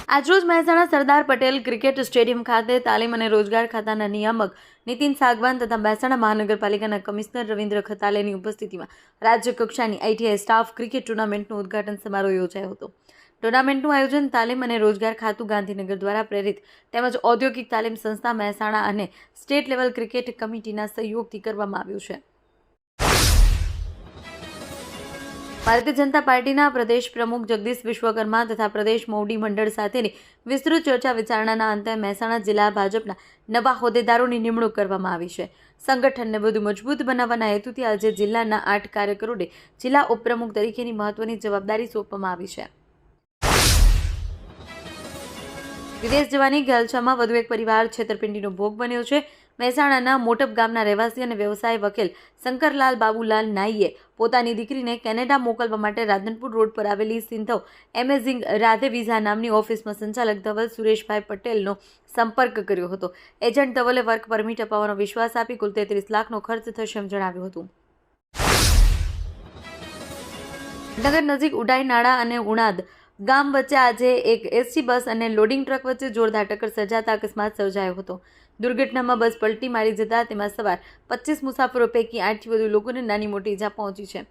આજરોજ Mehsana Sardar Patel cricket stadium ખાતે તાલીમ અને રોજગાર ખાતાના નિયામક નીતિન સાગવાન તથા મહેસાણા મહાનગરપાલિકાના કમિશનર રવિન્દ્ર ખતાલેની ઉપસ્થિતિમાં રાજ્ય કક્ષાની આઈટીઆઈ સ્ટાફ ક્રિકેટ ટુર્નામેન્ટનું ઉદ્ઘાટન સમારોહ યોજાયો હતો। ટુર્નામેન્ટનું આયોજન તાલીમ અને રોજગાર ખાતું ગાંધીનગર દ્વારા પ્રેરિત તેમજ ઔદ્યોગિક તાલીમ સંસ્થા મહેસાણા અને સ્ટેટ લેવલ ક્રિકેટ કમિટીના સહયોગથી કરવામાં આવ્યું છે। ભારતીય જનતા પાર્ટીના પ્રદેશ પ્રમુખ જગદીશ વિશ્વકર્મા તથા પ્રદેશ મોવડી મંડળ સાથેની વિસ્તૃત ચર્ચા વિચારણાના અંતે મહેસાણા જિલ્લા ભાજપના નવા હોદ્દેદારોની નિમણૂક કરવામાં આવી છે। સંગઠનને વધુ મજબૂત બનાવવાના હેતુથી આજે જિલ્લાના 8 કાર્યકરોને જિલ્લા ઉપપ્રમુખ તરીકેની મહત્વની જવાબદારી સોંપવામાં આવી છે। વિદેશ જવાની ગેલછામાં વધુ એક પરિવાર છેતરપિંડીનો ભોગ બન્યો છે। મહેસાણાના મોટપ ગામના રહેવાસી અને વ્યવસાય વકીલ શંકરલાલ બાબુલાલ નાઈએ પોતાની દીકરીને કેનેડા મોકલવા માટે રાધનપુર રોડ પર આવેલી સિંધવ એમેઝિંગ રાધે વિઝા નામની ઓફિસમાં સંચાલક ધવલ સુરેશભાઈ પટેલનો સંપર્ક કર્યો હતો। એજન્ટ ધવલે વર્ક પરમિટ અપાવવાનો વિશ્વાસ આપી કુલ 33 લાખનો ખર્ચ થશે એમ જણાવ્યું હતું। નગર નજીક ઉડાઈ નાળા અને ઉણાદ ગામ વચ્ચે આજે એક એસટી બસ અને લોડિંગ ટ્રક વચ્ચે જોરદાર ટક્કર સર્જાતા અકસ્માત સર્જાયો હતો। દુર્ઘટનામાં બસ પલટી મારી જતા તેમાં સવાર 25 મુસાફરો પૈકી 8થી વધુ લોકોને નાની મોટી ઈજા પહોંચી છે।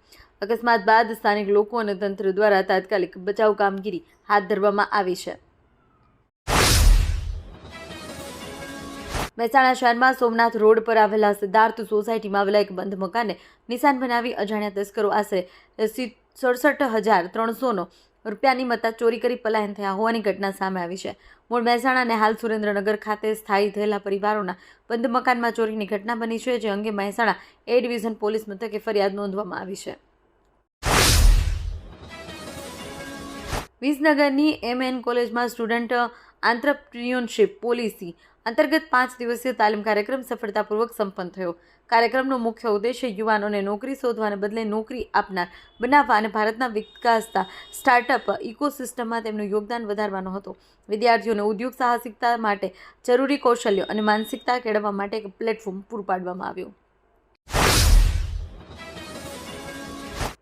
અકસ્માત બાદ સ્થાનિક લોકો અને તંત્ર દ્વારા તાત્કાલિક બચાવ કામગીરી હાથ ધરવામાં આવી છે। મહેસાણા શહેરમાં સોમનાથ રોડ પર આવેલા સિદ્ધાર્થ સોસાયટીમાં આવેલા એક બંધ મકાનને નિશાન બનાવી અજાણ્યા તસ્કરો આશરે 67,300 રૂપિયાની મત્તા ચોરી કરી પલાયન થયા હોવાની ઘટના સામે આવી છે। મૂળ મહેસાણા અને હાલ સુરેન્દ્રનગર ખાતે સ્થાયી થયેલા પરિવારોના બંધ મકાનમાં ચોરીની ઘટના બની છે, જે અંગે મહેસાણા એ ડિવિઝન પોલીસ મથકે ફરિયાદ નોંધવામાં આવી છે। વિસનગરની એમએન કોલેજમાં સ્ટુડન્ટ આંત્રપ્રિન્યોરશિપ પોલિસી અંતર્ગત 5 દિવસીય તાલીમ કાર્યક્રમ સફળતાપૂર્વક સંપન્ન થયો। કાર્યક્રમનો મુખ્ય ઉદ્દેશ્ય યુવાનોને નોકરી શોધવાને બદલે નોકરી આપનાર બનાવવા અને ભારતના વિકસતા સ્ટાર્ટઅપ ઇકોસિસ્ટમમાં તેમનું યોગદાન વધારવાનો હતો। વિદ્યાર્થીઓને ઉદ્યોગ સાહસિકતા માટે જરૂરી કૌશલ્યો અને માનસિકતા કેળવવા માટે એક પ્લેટફોર્મ પૂરું પાડવામાં આવ્યું।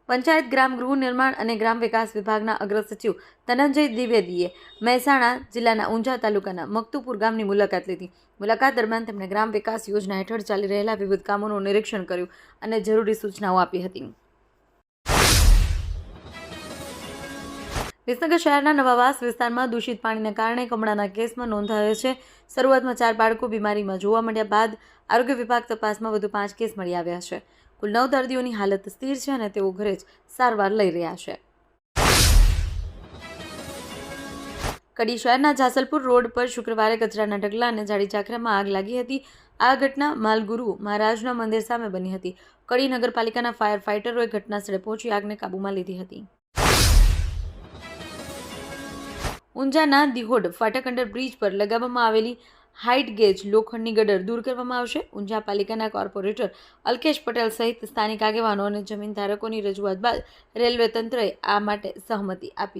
પંચાયત ગ્રામ ગૃહ નિર્માણ અને ગ્રામ વિકાસ વિભાગના અગ્ર સચિવ ધનંજય દ્વિવેદીએ મહેસાણા જિલ્લાના ઊંઝા તાલુકાના મકતુપુર ગામની મુલાકાત લીધી। મુલાકાત દરમિયાન તેમણે ગ્રામ વિકાસ યોજના હેઠળ ચાલી રહેલા વિવિધ કામોનું નિરીક્ષણ કર્યું અને જરૂરી સૂચનાઓ આપી હતી। વિસનગર શહેરના નવાવાસ વિસ્તારમાં દૂષિત પાણીને કારણે કમળાના કેસમાં નોંધાયો છે। શરૂઆતમાં 4 બાળકો બીમારીમાં જોવા મળ્યા બાદ આરોગ્ય વિભાગ તપાસમાં વધુ 5 કેસ મળી આવ્યા છે। કુલ 9 દર્દીઓની હાલત સ્થિર છે અને તેઓ ઘરે જ સારવાર લઈ રહ્યા છે। કડી શહેરના જાસલપુર રોડ પર શુક્રવારે કચરાના ઢગલા અને જાડી ઝાખરામાં આગ લાગી હતી। આ ઘટના માલગુરુ મહારાજના મંદિર સામે બની હતી। કડી નગરપાલિકાના ફાયર ફાઇટરોએ ઘટના સ્થળે પહોંચી આગને કાબૂમાં લીધી હતી। ઊંઝાના દિહોડ ફાટક અંડર બ્રિજ પર લગાવવામાં આવેલી હાઇટ ગેજ લોખંડની ગટર દૂર કરવામાં આવશે। ઊંઝા પાલિકાના કોર્પોરેટર અલ્કેશ પટેલ સહિત સ્થાનિક આગેવાનો અને જમીન ધારકોની રજૂઆત બાદ રેલવે તંત્રએ આ માટે સહમતિ આપી છે।